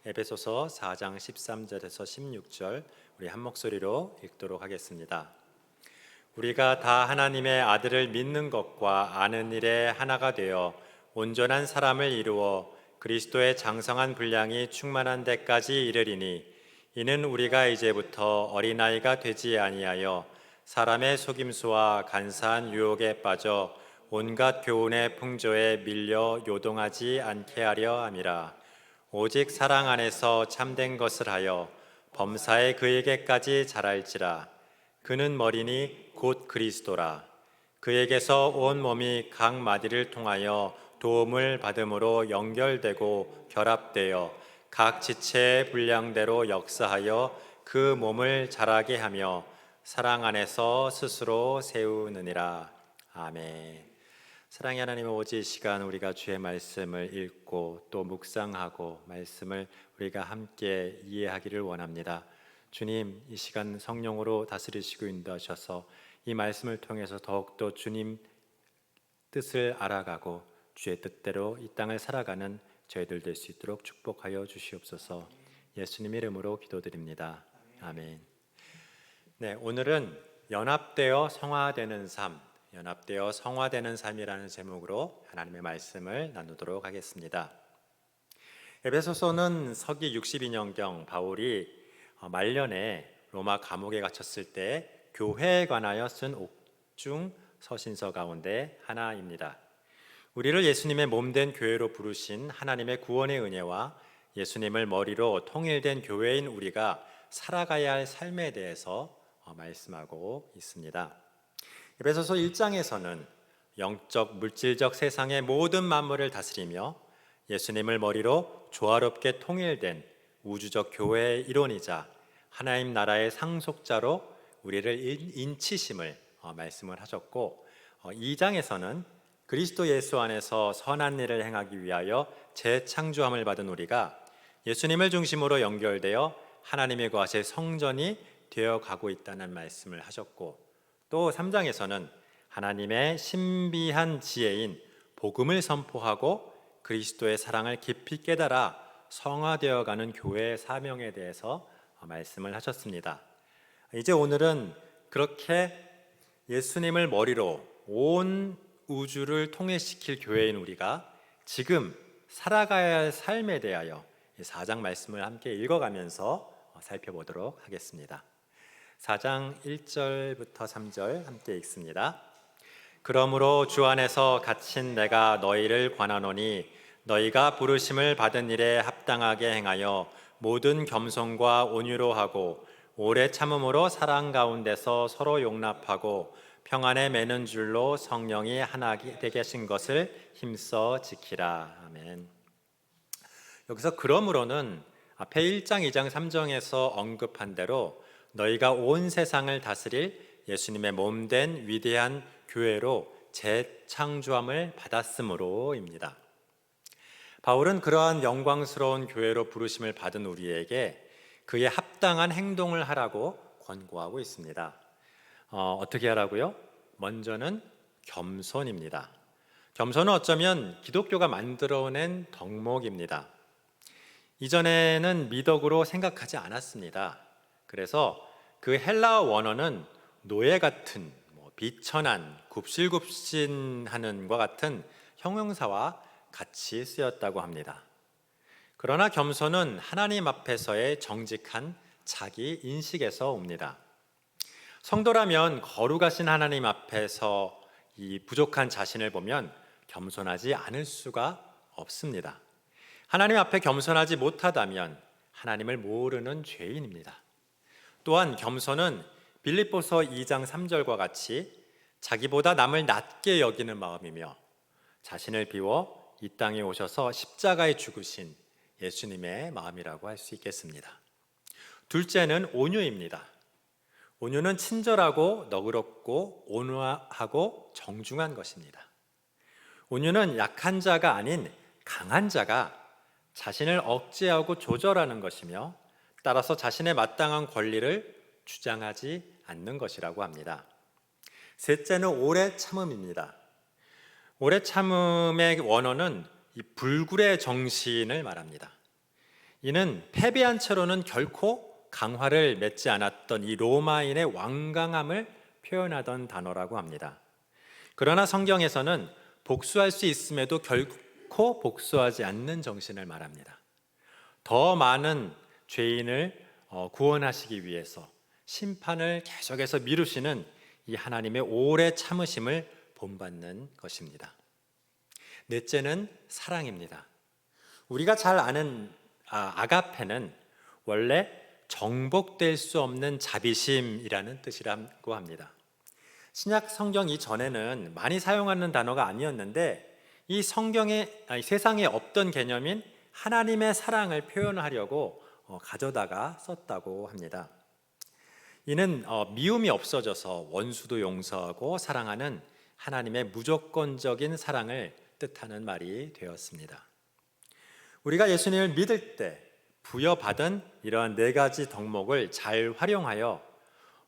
에베소서 4장 13절에서 16절 우리 한 목소리로 읽도록 하겠습니다. 우리가 다 하나님의 아들을 믿는 것과 아는 일에 하나가 되어 온전한 사람을 이루어 그리스도의 장성한 분량이 충만한 데까지 이르리니, 이는 우리가 이제부터 어린아이가 되지 아니하여 사람의 속임수와 간사한 유혹에 빠져 온갖 교훈의 풍조에 밀려 요동하지 않게 하려 함이라. 오직 사랑 안에서 참된 것을 하여 범사에 그에게까지 자랄지라. 그는 머리니 곧 그리스도라. 그에게서 온 몸이 각 마디를 통하여 도움을 받음으로 연결되고 결합되어 각 지체의 분량대로 역사하여 그 몸을 자라게 하며 사랑 안에서 스스로 세우느니라. 아멘. 사랑의 하나님, 오직 이 시간 우리가 주의 말씀을 읽고 또 묵상하고 말씀을 우리가 함께 이해하기를 원합니다. 주님, 이 시간 성령으로 다스리시고 인도하셔서 이 말씀을 통해서 더욱더 주님 뜻을 알아가고 주의 뜻대로 이 땅을 살아가는 저희들 될 수 있도록 축복하여 주시옵소서. 예수님 이름으로 기도드립니다. 아멘. 네, 오늘은 연합되어 성화되는 삶, 연합되어 성화되는 삶이라는 제목으로 하나님의 말씀을 나누도록 하겠습니다. 에베소서는 서기 62년경 바울이 말년에 로마 감옥에 갇혔을 때 교회에 관하여 쓴 옥중 서신서 가운데 하나입니다. 우리를 예수님의 몸된 교회로 부르신 하나님의 구원의 은혜와 예수님을 머리로 통일된 교회인 우리가 살아가야 할 삶에 대해서 말씀하고 있습니다. 에베소서 1장에서는 영적 물질적 세상의 모든 만물을 다스리며 예수님을 머리로 조화롭게 통일된 우주적 교회의 일원이자 하나님 나라의 상속자로 우리를 인치심을 말씀을 하셨고, 2장에서는 그리스도 예수 안에서 선한 일을 행하기 위하여 재창조함을 받은 우리가 예수님을 중심으로 연결되어 하나님의 거하실 성전이 되어 가고 있다는 말씀을 하셨고, 또 3장에서는 하나님의 신비한 지혜인 복음을 선포하고 그리스도의 사랑을 깊이 깨달아 성화되어가는 교회의 사명에 대해서 말씀을 하셨습니다. 이제 오늘은 그렇게 예수님을 머리로 온 우주를 통일시킬 교회인 우리가 지금 살아가야 할 삶에 대하여 4장 말씀을 함께 읽어가면서 살펴보도록 하겠습니다. 4장 1절부터 3절 함께 읽습니다. 그러므로 주 안에서 갇힌 내가 너희를 권하노니 너희가 부르심을 받은 일에 합당하게 행하여 모든 겸손과 온유로 하고 오래 참음으로 사랑 가운데서 서로 용납하고 평안에 매는 줄로 성령이 하나 되게 하신 것을 힘써 지키라. 아멘. 여기서 그러므로는 앞에 1장, 2장, 3장에서 언급한 대로 너희가 온 세상을 다스릴 예수님의 몸된 위대한 교회로 재창조함을 받았으므로입니다. 바울은 그러한 영광스러운 교회로 부르심을 받은 우리에게 그에 합당한 행동을 하라고 권고하고 있습니다. 어떻게 하라고요? 먼저는 겸손입니다. 겸손은 어쩌면 기독교가 만들어낸 덕목입니다. 이전에는 미덕으로 생각하지 않았습니다. 그래서 그 헬라어 원어는 노예 같은, 비천한, 굽실굽신하는 것 같은 형용사와 같이 쓰였다고 합니다. 그러나 겸손은 하나님 앞에서의 정직한 자기 인식에서 옵니다. 성도라면 거룩하신 하나님 앞에서 이 부족한 자신을 보면 겸손하지 않을 수가 없습니다. 하나님 앞에 겸손하지 못하다면 하나님을 모르는 죄인입니다. 또한 겸손은 빌립보서 2장 3절과 같이 자기보다 남을 낮게 여기는 마음이며 자신을 비워 이 땅에 오셔서 십자가에 죽으신 예수님의 마음이라고 할 수 있겠습니다. 둘째는 온유입니다. 온유는 친절하고 너그럽고 온화하고 정중한 것입니다. 온유는 약한 자가 아닌 강한 자가 자신을 억제하고 조절하는 것이며 따라서 자신의 마땅한 권리를 주장하지 않는 것이라고 합니다. 셋째는 오래 참음입니다. 오래 참음의 원어는 이 불굴의 정신을 말합니다. 이는 패배한 채로는 결코 강화를 맺지 않았던 이 로마인의 완강함을 표현하던 단어라고 합니다. 그러나 성경에서는 복수할 수 있음에도 결코 복수하지 않는 정신을 말합니다. 더 많은 죄인을 구원하시기 위해서 심판을 계속해서 미루시는 이 하나님의 오래 참으심을 본받는 것입니다. 넷째는 사랑입니다. 우리가 잘 아는 아가페는 원래 정복될 수 없는 자비심이라는 뜻이라고 합니다. 신약 성경 이전에는 많이 사용하는 단어가 아니었는데 이 세상에 없던 개념인 하나님의 사랑을 표현하려고 가져다가 썼다고 합니다. 이는 미움이 없어져서 원수도 용서하고 사랑하는 하나님의 무조건적인 사랑을 뜻하는 말이 되었습니다. 우리가 예수님을 믿을 때 부여받은 이러한 네 가지 덕목을 잘 활용하여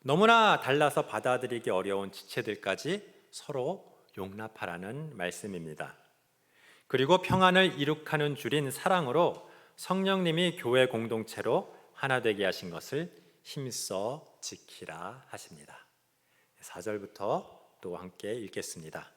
너무나 달라서 받아들이기 어려운 지체들까지 서로 용납하라는 말씀입니다. 그리고 평안을 이룩하는 줄인 사랑으로 성령님이 교회 공동체로 하나 되게 하신 것을 힘써 지키라 하십니다. 4절부터 또 함께 읽겠습니다.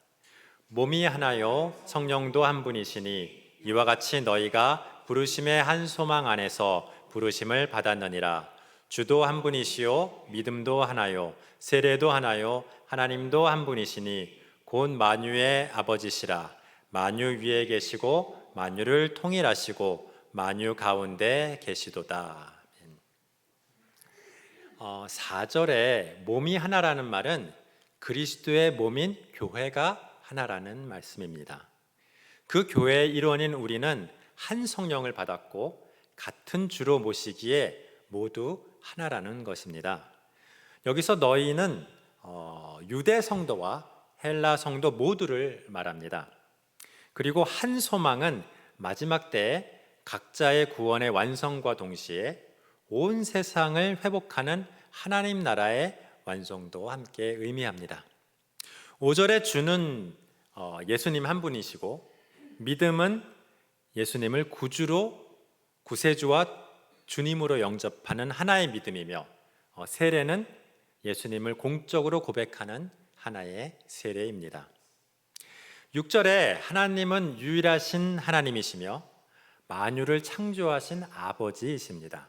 몸이 하나요 성령도 한 분이시니 이와 같이 너희가 부르심의 한 소망 안에서 부르심을 받았느니라. 주도 한 분이시요 믿음도 하나요 세례도 하나요 하나님도 한 분이시니 곧 만유의 아버지시라. 만유 위에 계시고 만유를 통일하시고 만유 가운데 계시도다. 4절에 몸이 하나라는 말은 그리스도의 몸인 교회가 하나라는 말씀입니다. 그 교회의 일원인 우리는 한 성령을 받았고 같은 주로 모시기에 모두 하나라는 것입니다. 여기서 너희는 유대 성도와 헬라 성도 모두를 말합니다. 그리고 한 소망은 마지막 때에 각자의 구원의 완성과 동시에 온 세상을 회복하는 하나님 나라의 완성도 함께 의미합니다. 5절의 주는 예수님 한 분이시고 믿음은 예수님을 구세주와 주님으로 영접하는 하나의 믿음이며 세례는 예수님을 공적으로 고백하는 하나의 세례입니다. 6절에 하나님은 유일하신 하나님이시며 만유를 창조하신 아버지이십니다.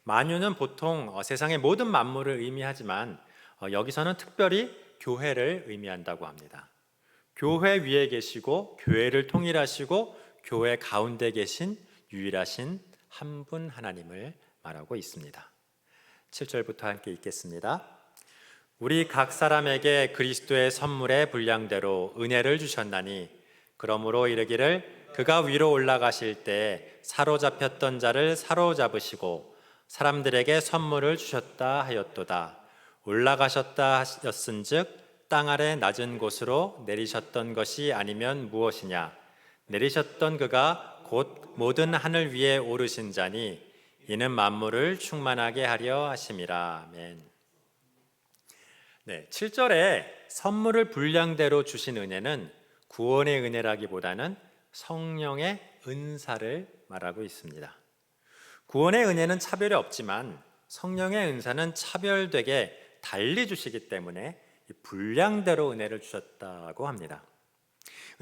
만유는 보통 세상의 모든 만물을 의미하지만 여기서는 특별히 교회를 의미한다고 합니다. 교회 위에 계시고 교회를 통일하시고 교회 가운데 계신 유일하신 한 분 하나님을 말하고 있습니다. 7절부터 함께 읽겠습니다. 우리 각 사람에게 그리스도의 선물의 분량대로 은혜를 주셨나니 그러므로 이르기를 그가 위로 올라가실 때 사로잡혔던 자를 사로잡으시고 사람들에게 선물을 주셨다 하였도다. 올라가셨다 하였은즉 땅 아래 낮은 곳으로 내리셨던 것이 아니면 무엇이냐. 내리셨던 그가 곧 모든 하늘 위에 오르신 자니 이는 만물을 충만하게 하려 하심이라. 아멘. 7절에 선물을 분량대로 주신 은혜는 구원의 은혜라기보다는 성령의 은사를 말하고 있습니다. 구원의 은혜는 차별이 없지만 성령의 은사는 차별되게 달리 주시기 때문에 분량대로 은혜를 주셨다고 합니다.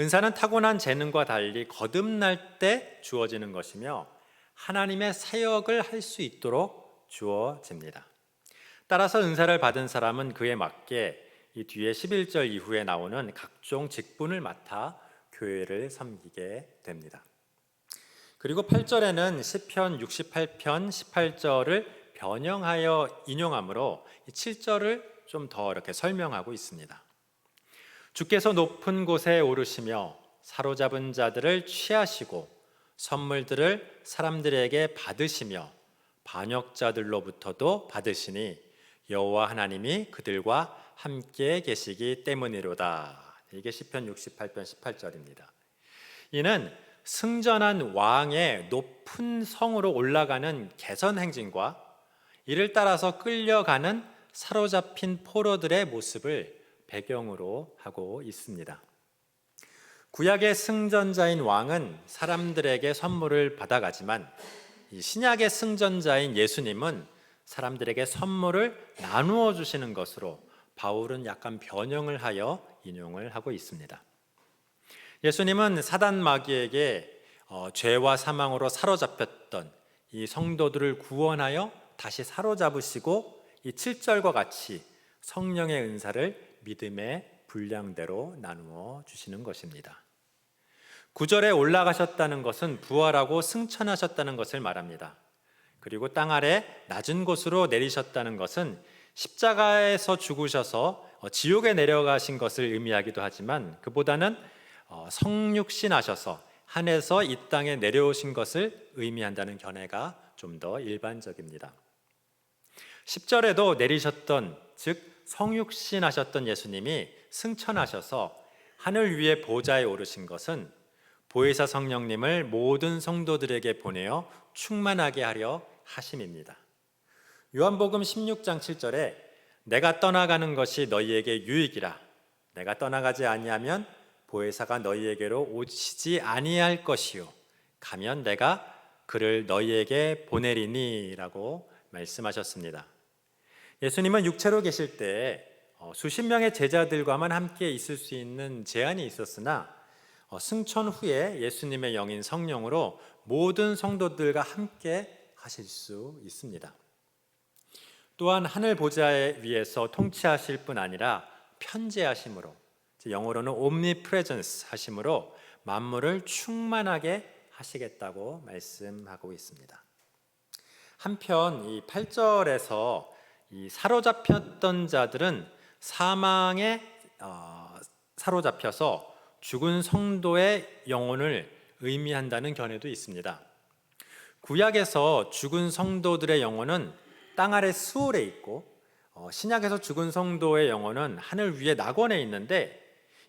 은사는 타고난 재능과 달리 거듭날 때 주어지는 것이며 하나님의 사역을 할 수 있도록 주어집니다. 따라서 은사를 받은 사람은 그에 맞게 이 뒤에 11절 이후에 나오는 각종 직분을 맡아 교회를 섬기게 됩니다. 그리고 8절에는 시편 68편 18절을 변형하여 인용하므로 7절을 좀 더 이렇게 설명하고 있습니다. 주께서 높은 곳에 오르시며 사로잡은 자들을 취하시고 선물들을 사람들에게 받으시며 반역자들로부터도 받으시니 여호와 하나님이 그들과 함께 계시기 때문이로다. 이게 시편 68편 18절입니다. 이는 승전한 왕의 높은 성으로 올라가는 개선 행진과 이를 따라서 끌려가는 사로잡힌 포로들의 모습을 배경으로 하고 있습니다. 구약의 승전자인 왕은 사람들에게 선물을 받아가지만 이 신약의 승전자인 예수님은 사람들에게 선물을 나누어 주시는 것으로 바울은 약간 변형을 하여 인용을 하고 있습니다. 예수님은 사단 마귀에게 죄와 사망으로 사로잡혔던 이 성도들을 구원하여 다시 사로잡으시고 이 7절과 같이 성령의 은사를 믿음의 분량대로 나누어 주시는 것입니다. 9절에 올라가셨다는 것은 부활하고 승천하셨다는 것을 말합니다. 그리고 땅 아래 낮은 곳으로 내리셨다는 것은 십자가에서 죽으셔서 지옥에 내려가신 것을 의미하기도 하지만 그보다는 성육신하셔서 하늘에서 이 땅에 내려오신 것을 의미한다는 견해가 좀 더 일반적입니다. 10절에도 내리셨던, 즉 성육신하셨던 예수님이 승천하셔서 하늘 위에 보좌에 오르신 것은 보혜사 성령님을 모든 성도들에게 보내어 충만하게 하려 하심입니다. 요한복음 16장 7절에 내가 떠나가는 것이 너희에게 유익이라 내가 떠나가지 아니하면 보혜사가 너희에게로 오시지 아니할 것이요 가면 내가 그를 너희에게 보내리니 라고 말씀하셨습니다. 예수님은 육체로 계실 때 수십 명의 제자들과만 함께 있을 수 있는 제한이 있었으나 승천 후에 예수님의 영인 성령으로 모든 성도들과 함께 하실 수 있습니다. 또한 하늘 보좌 위에서 통치하실 뿐 아니라 편재하심으로, 영어로는 omnipresence 하심으로 만물을 충만하게 하시겠다고 말씀하고 있습니다. 한편 이 8절에서 이 사로잡혔던 자들은 사망에 사로잡혀서 죽은 성도의 영혼을 의미한다는 견해도 있습니다. 구약에서 죽은 성도들의 영혼은 땅 아래 수월에 있고 신약에서 죽은 성도의 영혼은 하늘 위에 낙원에 있는데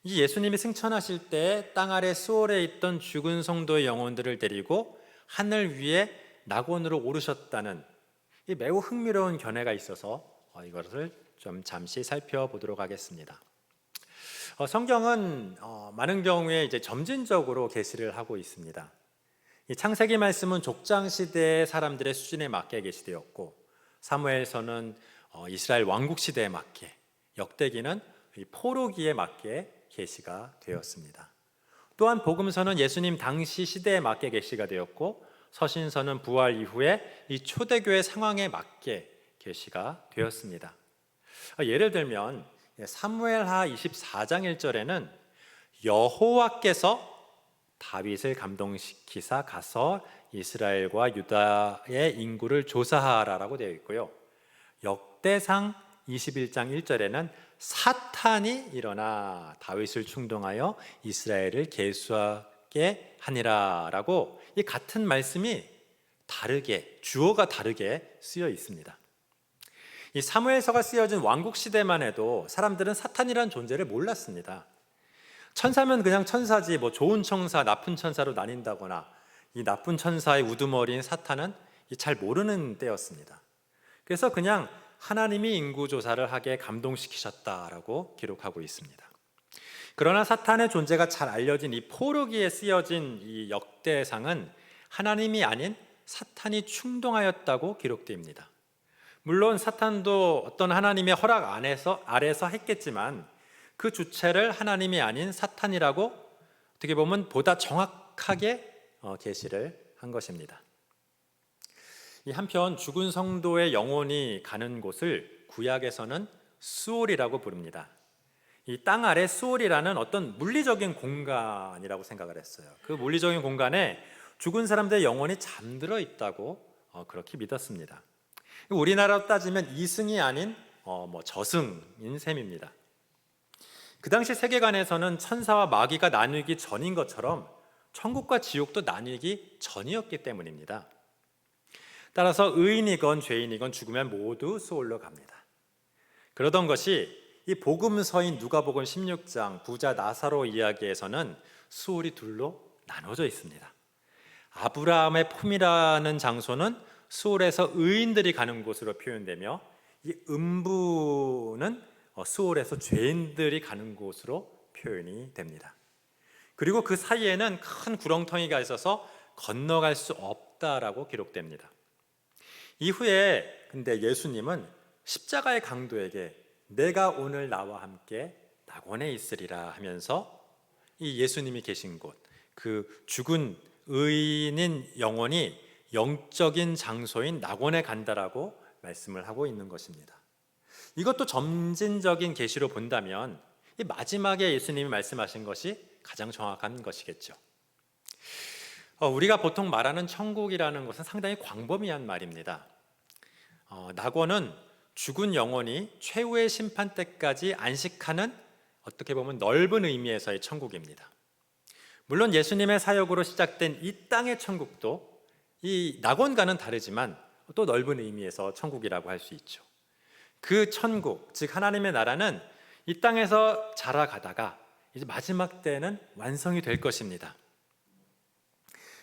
이 예수님이 승천하실 때 땅 아래 수월에 있던 죽은 성도의 영혼들을 데리고 하늘 위에 낙원으로 오르셨다는 이 매우 흥미로운 견해가 있어서 이것을 좀 잠시 살펴보도록 하겠습니다. 성경은 많은 경우에 이제 점진적으로 계시를 하고 있습니다. 이 창세기 말씀은 족장 시대의 사람들의 수준에 맞게 계시되었고 사무엘서는 이스라엘 왕국 시대에 맞게, 역대기는 이 포로기에 맞게 계시가 되었습니다. 또한 복음서는 예수님 당시 시대에 맞게 계시가 되었고 서신서는 부활 이후에 이 초대교회 상황에 맞게 계시가 되었습니다. 예를 들면 사무엘하 24장 1절에는 여호와께서 다윗을 감동시키사 가서 이스라엘과 유다의 인구를 조사하라라고 되어 있고요. 역대상 21장 1절에는 사탄이 일어나 다윗을 충동하여 이스라엘을 계수하게 하니라라고 이 같은 말씀이 다르게, 주어가 다르게 쓰여 있습니다. 이 사무엘서가 쓰여진 왕국 시대만 해도 사람들은 사탄이라는 존재를 몰랐습니다. 천사면 그냥 천사지 뭐 좋은 천사, 나쁜 천사로 나뉜다거나 이 나쁜 천사의 우두머리인 사탄은 잘 모르는 때였습니다. 그래서 그냥 하나님이 인구조사를 하게 감동시키셨다라고 기록하고 있습니다. 그러나 사탄의 존재가 잘 알려진 이 포르기에 쓰여진 이 역대상은 하나님이 아닌 사탄이 충동하였다고 기록됩니다. 물론 사탄도 어떤 하나님의 허락 아래서 했겠지만 그 주체를 하나님이 아닌 사탄이라고 어떻게 보면 보다 정확하게 계시를 한 것입니다. 이 한편 죽은 성도의 영혼이 가는 곳을 구약에서는 수올이라고 부릅니다. 이 땅 아래 수올이라는 어떤 물리적인 공간이라고 생각을 했어요. 그 물리적인 공간에 죽은 사람들의 영혼이 잠들어 있다고 그렇게 믿었습니다. 우리나라로 따지면 이승이 아닌 저승인 셈입니다. 그 당시 세계관에서는 천사와 마귀가 나뉘기 전인 것처럼 천국과 지옥도 나뉘기 전이었기 때문입니다. 따라서 의인이건 죄인이건 죽으면 모두 수올로 갑니다. 그러던 것이 이 복음서인 누가복음 16장 부자 나사로 이야기에서는 수올이 둘로 나눠져 있습니다. 아브라함의 품이라는 장소는 수올에서 의인들이 가는 곳으로 표현되며 이 음부는 수올에서 죄인들이 가는 곳으로 표현이 됩니다. 그리고 그 사이에는 큰 구렁텅이가 있어서 건너갈 수 없다라고 기록됩니다. 이후에 근데 예수님은 십자가의 강도에게 내가 오늘 나와 함께 낙원에 있으리라 하면서 이 예수님이 계신 곳, 그 죽은 의인인 영혼이 영적인 장소인 낙원에 간다라고 말씀을 하고 있는 것입니다. 이것도 점진적인 계시로 본다면 이 마지막에 예수님이 말씀하신 것이 가장 정확한 것이겠죠. 우리가 보통 말하는 천국이라는 것은 상당히 광범위한 말입니다. 낙원은 죽은 영혼이 최후의 심판 때까지 안식하는 어떻게 보면 넓은 의미에서의 천국입니다. 물론 예수님의 사역으로 시작된 이 땅의 천국도 이 낙원과는 다르지만 또 넓은 의미에서 천국이라고 할 수 있죠. 그 천국, 즉 하나님의 나라는 이 땅에서 자라가다가 이제 마지막 때는 완성이 될 것입니다.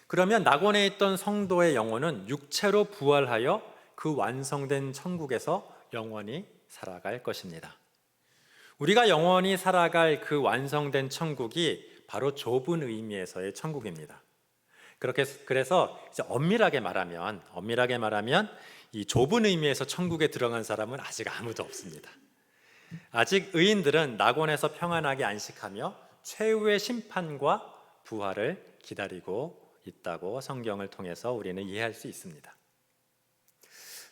그러면 낙원에 있던 성도의 영혼은 육체로 부활하여 그 완성된 천국에서 영원히 살아갈 것입니다. 우리가 영원히 살아갈 그 완성된 천국이 바로 좁은 의미에서의 천국입니다. 그래서 이제 엄밀하게 말하면 이 좁은 의미에서 천국에 들어간 사람은 아직 아무도 없습니다. 아직 의인들은 낙원에서 평안하게 안식하며 최후의 심판과 부활을 기다리고 있다고 성경을 통해서 우리는 이해할 수 있습니다.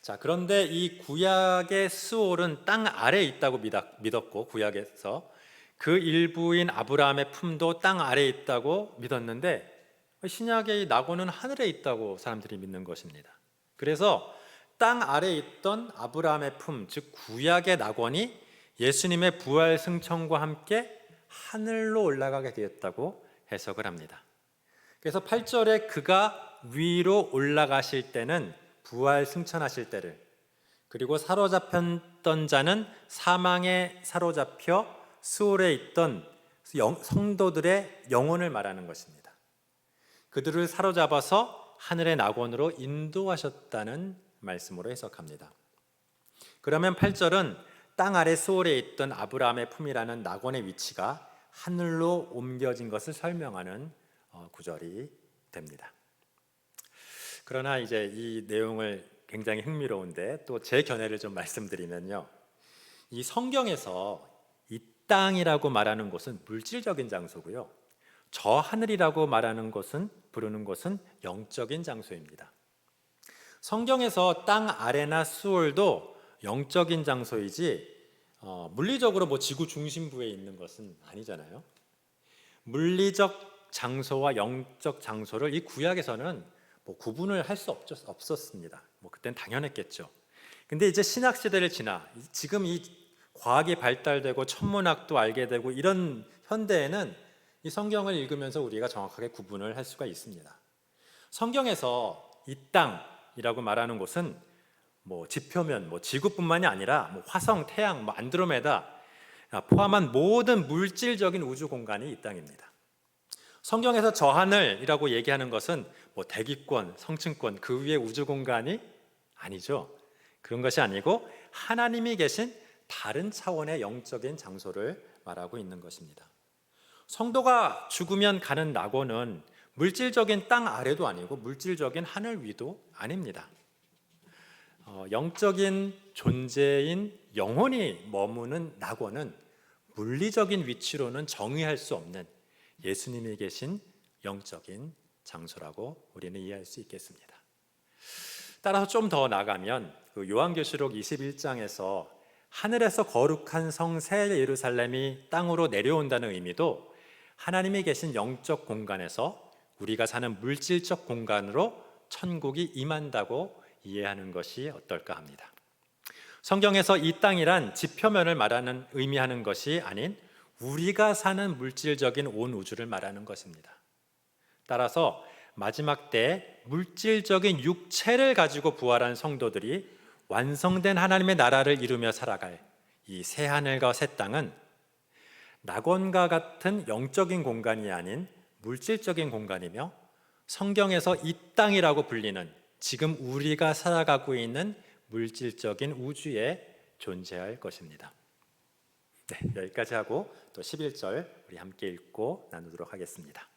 자, 그런데 이 구약의 스올은 땅 아래에 있다고 믿었고, 구약에서 그 일부인 아브라함의 품도 땅 아래에 있다고 믿었는데 신약의 낙원은 하늘에 있다고 사람들이 믿는 것입니다. 그래서 땅 아래에 있던 아브라함의 품, 즉 구약의 낙원이 예수님의 부활 승천과 함께 하늘로 올라가게 되었다고 해석을 합니다. 그래서 8절에 그가 위로 올라가실 때는 부활 승천하실 때를, 그리고 사로잡혔던 자는 사망에 사로잡혀 스올에 있던 성도들의 영혼을 말하는 것입니다. 그들을 사로잡아서 하늘의 낙원으로 인도하셨다는 말씀으로 해석합니다. 그러면 8절은 땅 아래 스올에 있던 아브라함의 품이라는 낙원의 위치가 하늘로 옮겨진 것을 설명하는 구절이 됩니다. 그러나 이제 이 내용을 굉장히 흥미로운데 또 제 견해를 좀 말씀드리면요, 이 성경에서 이 땅이라고 말하는 곳은 물질적인 장소고요, 저 하늘이라고 부르는 곳은 영적인 장소입니다. 성경에서 땅 아래나 수월도 영적인 장소이지 물리적으로 뭐 지구 중심부에 있는 것은 아니잖아요. 물리적 장소와 영적 장소를 이 구약에서는 뭐 구분을 할 수 없었습니다. 뭐 그땐 당연했겠죠. 근데 이제 신학 시대를 지나 지금 이 과학이 발달되고 천문학도 알게 되고 이런 현대에는 이 성경을 읽으면서 우리가 정확하게 구분을 할 수가 있습니다. 성경에서 이 땅이라고 말하는 곳은 뭐 지표면 지구뿐만이 아니라 화성, 태양, 안드로메다 포함한 모든 물질적인 우주 공간이 이 땅입니다. 성경에서 저 하늘이라고 얘기하는 것은 대기권, 성층권, 그 위에 우주 공간이 아니죠. 그런 것이 아니고 하나님이 계신 다른 차원의 영적인 장소를 말하고 있는 것입니다. 성도가 죽으면 가는 낙원은 물질적인 땅 아래도 아니고 물질적인 하늘 위도 아닙니다. 영적인 존재인 영혼이 머무는 낙원은 물리적인 위치로는 정의할 수 없는 예수님이 계신 영적인 장소라고 우리는 이해할 수 있겠습니다. 따라서 좀 더 나가면 요한계시록 21장에서 하늘에서 거룩한 성 새 예루살렘이 땅으로 내려온다는 의미도 하나님이 계신 영적 공간에서 우리가 사는 물질적 공간으로 천국이 임한다고 이해하는 것이 어떨까 합니다. 성경에서 이 땅이란 지표면을 의미하는 것이 아닌 우리가 사는 물질적인 온 우주를 말하는 것입니다. 따라서 마지막 때 물질적인 육체를 가지고 부활한 성도들이 완성된 하나님의 나라를 이루며 살아갈 이 새 하늘과 새 땅은 낙원과 같은 영적인 공간이 아닌 물질적인 공간이며 성경에서 이 땅이라고 불리는 지금 우리가 살아가고 있는 물질적인 우주에 존재할 것입니다. 네, 여기까지 하고 또 11절 우리 함께 읽고 나누도록 하겠습니다.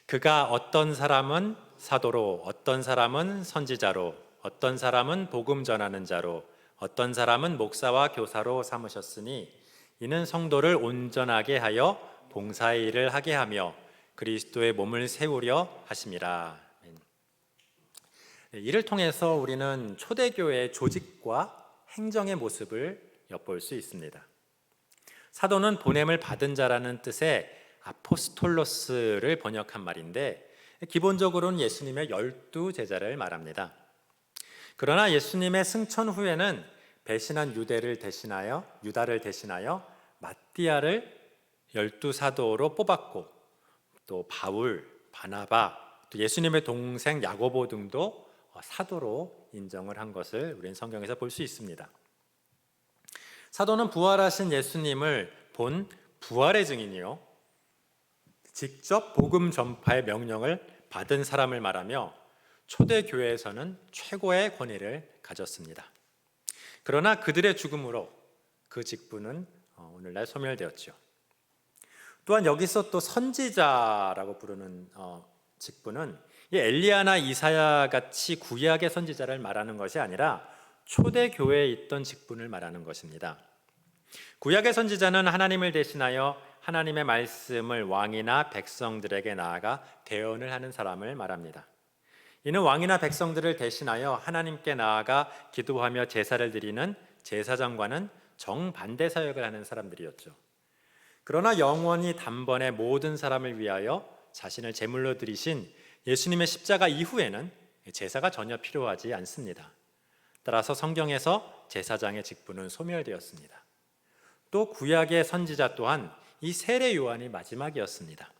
그가 어떤 사람은 사도로, 어떤 사람은 선지자로, 어떤 사람은 복음 전하는 자로, 어떤 사람은 목사와 교사로 삼으셨으니 이는 성도를 온전하게 하여 봉사의 일을 하게 하며 그리스도의 몸을 세우려 하심이라. 이를 통해서 우리는 초대교회의 조직과 행정의 모습을 엿볼 수 있습니다. 사도는 보냄을 받은 자라는 뜻의 아포스톨로스를 번역한 말인데 기본적으로는 예수님의 12제자를 말합니다. 그러나 예수님의 승천 후에는 배신한 유다를 대신하여 마띠아를 12사도로 뽑았고 또 바울, 바나바, 또 예수님의 동생 야고보 등도 사도로 인정을 한 것을 우리는 성경에서 볼 수 있습니다. 사도는 부활하신 예수님을 본 부활의 증인이요, 직접 복음 전파의 명령을 받은 사람을 말하며 초대교회에서는 최고의 권위를 가졌습니다. 그러나 그들의 죽음으로 그 직분은 오늘날 소멸되었죠. 또한 여기서 또 선지자라고 부르는 직분은 엘리야나 이사야 같이 구약의 선지자를 말하는 것이 아니라 초대교회에 있던 직분을 말하는 것입니다. 구약의 선지자는 하나님을 대신하여 하나님의 말씀을 왕이나 백성들에게 나아가 대언을 하는 사람을 말합니다. 이는 왕이나 백성들을 대신하여 하나님께 나아가 기도하며 제사를 드리는 제사장과는 정반대 사역을 하는 사람들이었죠. 그러나 영원히 단번에 모든 사람을 위하여 자신을 제물로 드리신 예수님의 십자가 이후에는 제사가 전혀 필요하지 않습니다. 따라서 성경에서 제사장의 직분은 소멸되었습니다. 또 구약의 선지자 또한 이 세례 요한이 마지막이었습니다.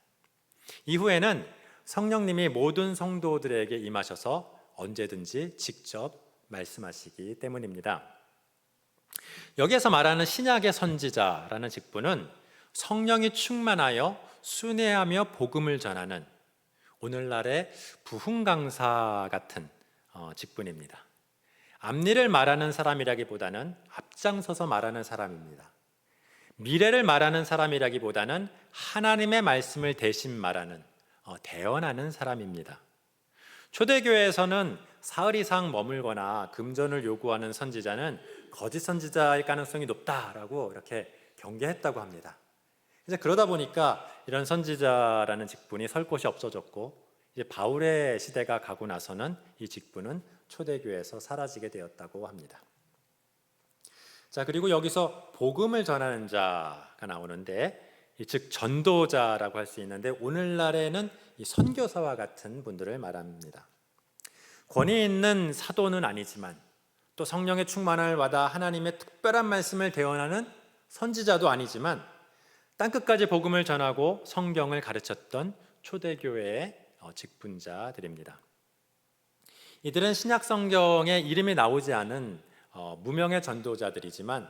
이후에는 성령님이 모든 성도들에게 임하셔서 언제든지 직접 말씀하시기 때문입니다. 여기에서 말하는 신약의 선지자라는 직분은 성령이 충만하여 순회하며 복음을 전하는 오늘날의 부흥강사 같은 직분입니다. 앞일을 말하는 사람이라기보다는 앞장서서 말하는 사람입니다. 미래를 말하는 사람이라기보다는 하나님의 말씀을 대신 말하는, 대언하는 사람입니다. 초대교회에서는 사흘 이상 머물거나 금전을 요구하는 선지자는 거짓 선지자일 가능성이 높다라고 이렇게 경계했다고 합니다. 이제 그러다 보니까 이런 선지자라는 직분이 설 곳이 없어졌고, 이제 바울의 시대가 가고 나서는 이 직분은 초대교회에서 사라지게 되었다고 합니다. 자, 그리고 여기서 복음을 전하는 자가 나오는데, 즉 전도자라고 할 수 있는데 오늘날에는 이 선교사와 같은 분들을 말합니다. 권위 있는 사도는 아니지만 또 성령의 충만을 받아 하나님의 특별한 말씀을 대언하는 선지자도 아니지만 땅끝까지 복음을 전하고 성경을 가르쳤던 초대교회의 직분자들입니다. 이들은 신약 성경에 이름이 나오지 않은 무명의 전도자들이지만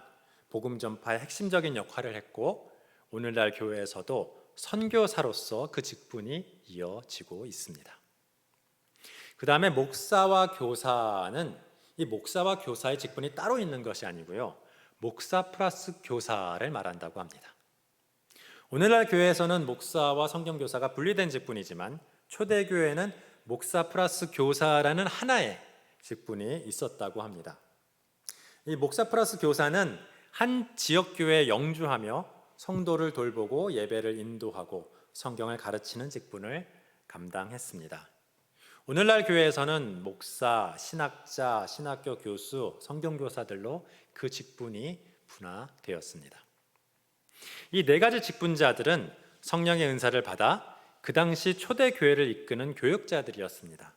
복음 전파의 핵심적인 역할을 했고 오늘날 교회에서도 선교사로서 그 직분이 이어지고 있습니다. 그 다음에 목사와 교사는 이 목사와 교사의 직분이 따로 있는 것이 아니고요, 목사 플러스 교사를 말한다고 합니다. 오늘날 교회에서는 목사와 성경교사가 분리된 직분이지만 초대교회에는 목사 플러스 교사라는 하나의 직분이 있었다고 합니다. 이 목사 플러스 교사는 한 지역교회에 영주하며 성도를 돌보고 예배를 인도하고 성경을 가르치는 직분을 감당했습니다. 오늘날 교회에서는 목사, 신학자, 신학교 교수, 성경교사들로 그 직분이 분화되었습니다. 이 네 가지 직분자들은 성령의 은사를 받아 그 당시 초대교회를 이끄는 교역자들이었습니다.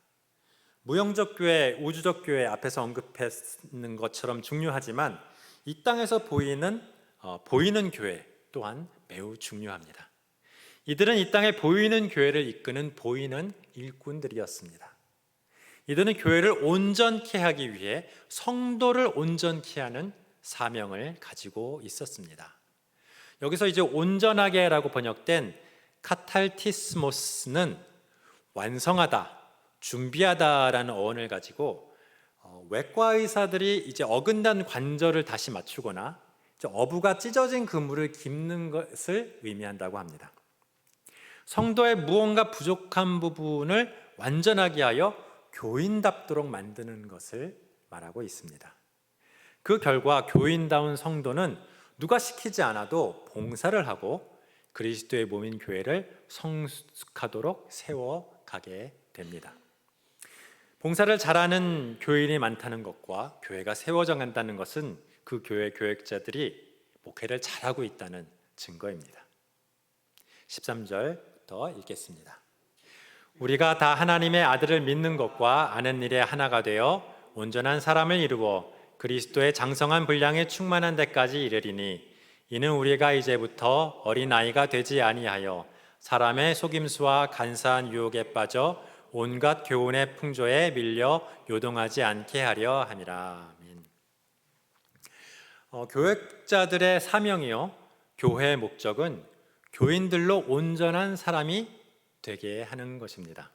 무형적 교회, 우주적 교회 앞에서 언급했는 것처럼 중요하지만 이 땅에서 보이는 교회 또한 매우 중요합니다. 이들은 이 땅에 보이는 교회를 이끄는 보이는 일꾼들이었습니다. 이들은 교회를 온전케 하기 위해 성도를 온전케 하는 사명을 가지고 있었습니다. 여기서 이제 온전하게라고 번역된 카탈티스모스는 완성하다, 준비하다라는 어원을 가지고 외과 의사들이 이제 어긋난 관절을 다시 맞추거나 어부가 찢어진 그물을 깁는 것을 의미한다고 합니다. 성도의 무언가 부족한 부분을 완전하게 하여 교인답도록 만드는 것을 말하고 있습니다. 그 결과 교인다운 성도는 누가 시키지 않아도 봉사를 하고 그리스도의 몸인 교회를 성숙하도록 세워가게 됩니다. 봉사를 잘하는 교인이 많다는 것과 교회가 세워져 간다는 것은 그 교회 교역자들이 목회를 잘하고 있다는 증거입니다. 13절부터 읽겠습니다. 우리가 다 하나님의 아들을 믿는 것과 아는 일에 하나가 되어 온전한 사람을 이루어 그리스도의 장성한 분량에 충만한 데까지 이르리니 이는 우리가 이제부터 어린아이가 되지 아니하여 사람의 속임수와 간사한 유혹에 빠져 온갖 교훈의 풍조에 밀려 요동하지 않게 하려 함이라. 아멘. 교역자들의 사명이요 교회의 목적은 교인들로 온전한 사람이 되게 하는 것입니다.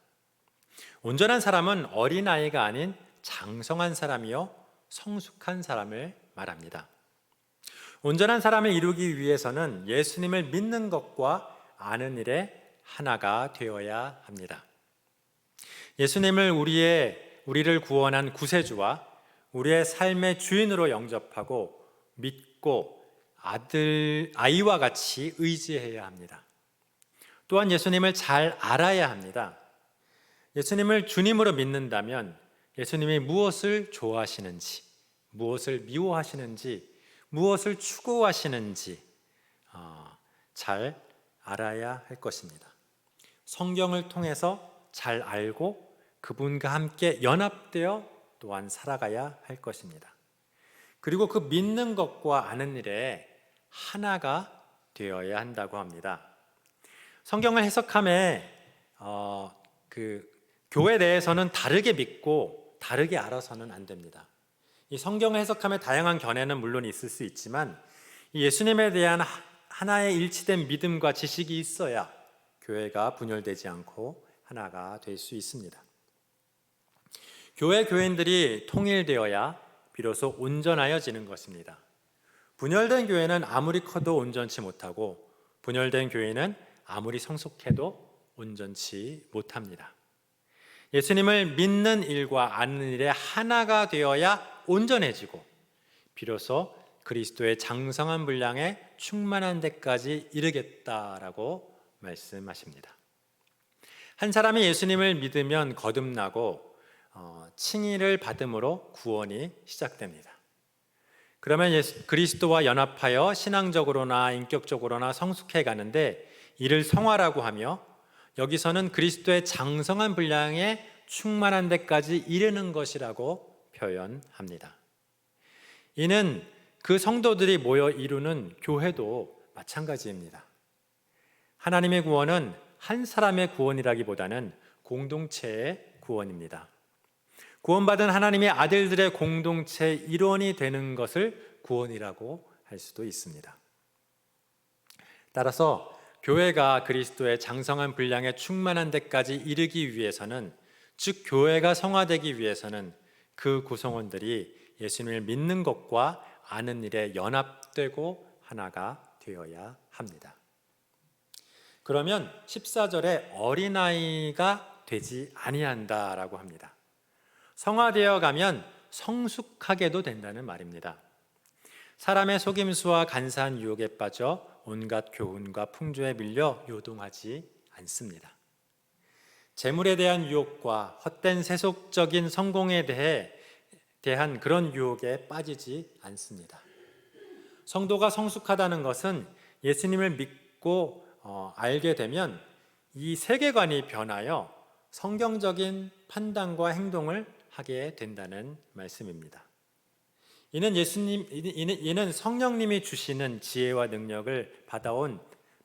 온전한 사람은 어린아이가 아닌 장성한 사람이요 성숙한 사람을 말합니다. 온전한 사람을 이루기 위해서는 예수님을 믿는 것과 아는 일에 하나가 되어야 합니다. 예수님을 우리를 구원한 구세주와 우리의 삶의 주인으로 영접하고 믿고 아이와 같이 의지해야 합니다. 또한 예수님을 잘 알아야 합니다. 예수님을 주님으로 믿는다면 예수님이 무엇을 좋아하시는지, 무엇을 미워하시는지, 무엇을 추구하시는지 잘 알아야 할 것입니다. 성경을 통해서 잘 알고 그분과 함께 연합되어 또한 살아가야 할 것입니다. 그리고 그 믿는 것과 아는 일에 하나가 되어야 한다고 합니다. 성경을 해석함에 교회 내에서는 다르게 믿고 다르게 알아서는 안 됩니다. 이 성경을 해석함에 다양한 견해는 물론 있을 수 있지만 예수님에 대한 하나의 일치된 믿음과 지식이 있어야 교회가 분열되지 않고 하나가 될 수 있습니다. 교회 교인들이 통일되어야 비로소 온전하여지는 것입니다. 분열된 교회는 아무리 커도 온전치 못하고 분열된 교회는 아무리 성숙해도 온전치 못합니다. 예수님을 믿는 일과 아는 일에 하나가 되어야 온전해지고 비로소 그리스도의 장성한 분량에 충만한 데까지 이르겠다라고 말씀하십니다. 한 사람이 예수님을 믿으면 거듭나고 칭의를 받음으로 구원이 시작됩니다. 그러면 그리스도와 연합하여 신앙적으로나 인격적으로나 성숙해 가는데 이를 성화라고 하며 여기서는 그리스도의 장성한 분량에 충만한 데까지 이르는 것이라고 표현합니다. 이는 그 성도들이 모여 이루는 교회도 마찬가지입니다. 하나님의 구원은 한 사람의 구원이라기보다는 공동체의 구원입니다. 구원받은 하나님의 아들들의 공동체 일원이 되는 것을 구원이라고 할 수도 있습니다. 따라서 교회가 그리스도의 장성한 분량에 충만한 데까지 이르기 위해서는, 즉 교회가 성화되기 위해서는 그 구성원들이 예수님을 믿는 것과 아는 일에 연합되고 하나가 되어야 합니다. 그러면 14절에 어린아이가 되지 아니한다라고 합니다. 성화되어 가면 성숙하게도 된다는 말입니다. 사람의 속임수와 간사한 유혹에 빠져 온갖 교훈과 풍조에 밀려 요동하지 않습니다. 재물에 대한 유혹과 헛된 세속적인 성공에 대한 그런 유혹에 빠지지 않습니다. 성도가 성숙하다는 것은 예수님을 믿고 알게 되면 이 세계관이 변하여 성경적인 판단과 행동을 하게 된다는 말씀입니다. 이는 성령님이 주시는 지혜와 능력을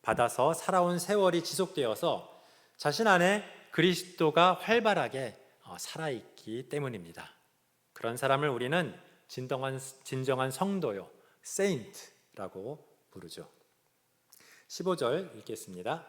받아서 살아온 세월이 지속되어서 자신 안에 그리스도가 활발하게 살아있기 때문입니다. 그런 사람을 우리는 진정한 성도요, 세인트라고 부르죠. 15절 읽겠습니다.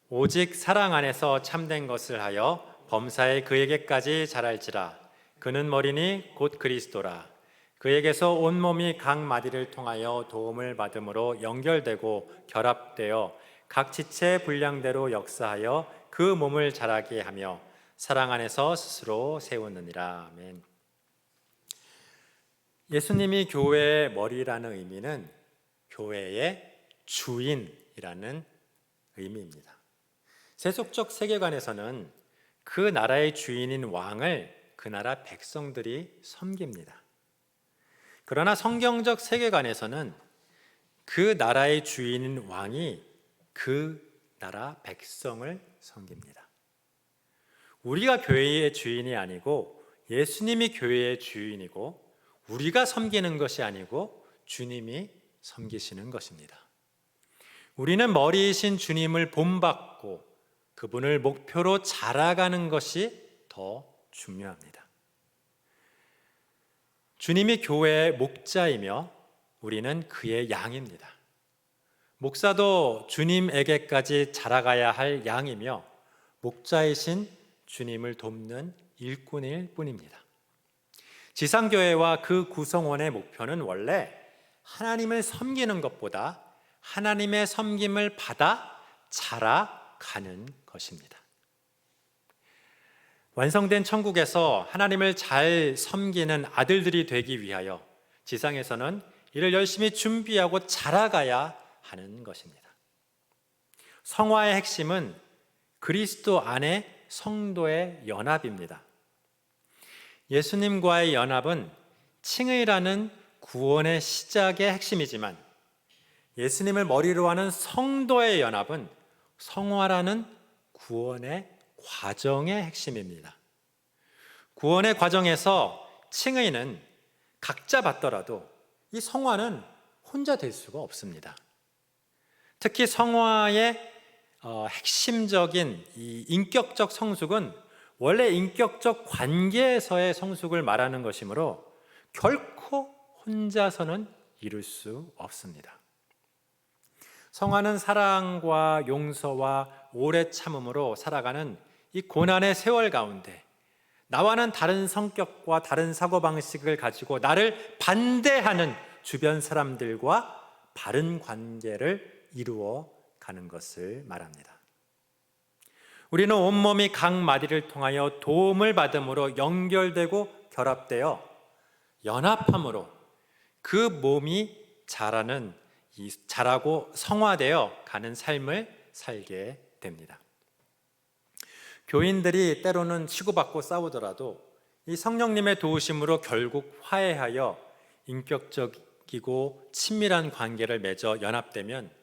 오직 사랑 안에서 참된 것을 하여 범사에 그에게까지 자랄지라. 그는 머리니 곧 그리스도라. 그에게서 온몸이 각 마디를 통하여 도움을 받음으로 연결되고 결합되어 각 지체 분량대로 역사하여 그 몸을 자라게 하며 사랑 안에서 스스로 세우느니라. 아멘. 예수님이 교회의 머리라는 의미는 교회의 주인이라는 의미입니다. 세속적 세계관에서는 그 나라의 주인인 왕을 그 나라 백성들이 섬깁니다. 그러나 성경적 세계관에서는 그 나라의 주인인 왕이 그 나라 백성을 섬깁니다. 우리가 교회의 주인이 아니고 예수님이 교회의 주인이고 우리가 섬기는 것이 아니고 주님이 섬기시는 것입니다. 우리는 머리이신 주님을 본받고 그분을 목표로 자라가는 것이 더 중요합니다. 주님이 교회의 목자이며 우리는 그의 양입니다. 목사도 주님에게까지 자라가야 할 양이며 목자이신 주님을 돕는 일꾼일 뿐입니다. 지상교회와 그 구성원의 목표는 원래 하나님을 섬기는 것보다 하나님의 섬김을 받아 자라가는 것입니다. 완성된 천국에서 하나님을 잘 섬기는 아들들이 되기 위하여 지상에서는 이를 열심히 준비하고 자라가야 하는 것입니다. 성화의 핵심은 그리스도 안에 성도의 연합입니다. 예수님과의 연합은 칭의라는 구원의 시작의 핵심이지만 예수님을 머리로 하는 성도의 연합은 성화라는 구원의 과정의 핵심입니다. 구원의 과정에서 칭의는 각자 받더라도 이 성화는 혼자 될 수가 없습니다. 특히 성화의 핵심적인 이 인격적 성숙은 원래 인격적 관계에서의 성숙을 말하는 것이므로 결코 혼자서는 이룰 수 없습니다. 성화는 사랑과 용서와 오래 참음으로 살아가는 이 고난의 세월 가운데 나와는 다른 성격과 다른 사고방식을 가지고 나를 반대하는 주변 사람들과 바른 관계를 이루어 가는 것을 말합니다. 우리는 온몸이 각 마디를 통하여 도움을 받음으로 연결되고 결합되어 연합함으로 그 몸이 자라고 성화되어 가는 삶을 살게 됩니다. 교인들이 때로는 치고받고 싸우더라도 이 성령님의 도우심으로 결국 화해하여 인격적이고 친밀한 관계를 맺어 연합되면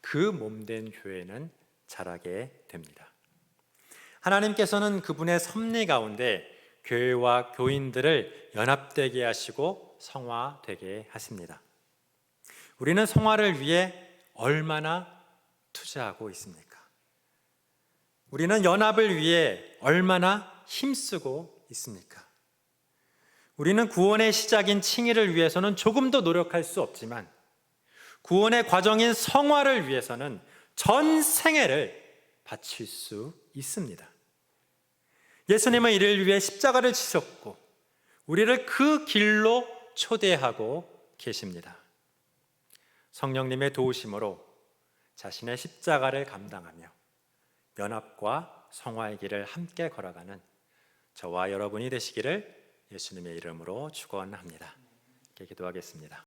그 몸된 교회는 자라게 됩니다. 하나님께서는 그분의 섭리 가운데 교회와 교인들을 연합되게 하시고 성화되게 하십니다. 우리는 성화를 위해 얼마나 투자하고 있습니까? 우리는 연합을 위해 얼마나 힘쓰고 있습니까? 우리는 구원의 시작인 칭의를 위해서는 조금 더 노력할 수 없지만 구원의 과정인 성화를 위해서는 전 생애를 바칠 수 있습니다. 예수님은 이를 위해 십자가를 지셨고 우리를 그 길로 초대하고 계십니다. 성령님의 도우심으로 자신의 십자가를 감당하며 연합과 성화의 길을 함께 걸어가는 저와 여러분이 되시기를 예수님의 이름으로 축원합니다. 기도하겠습니다.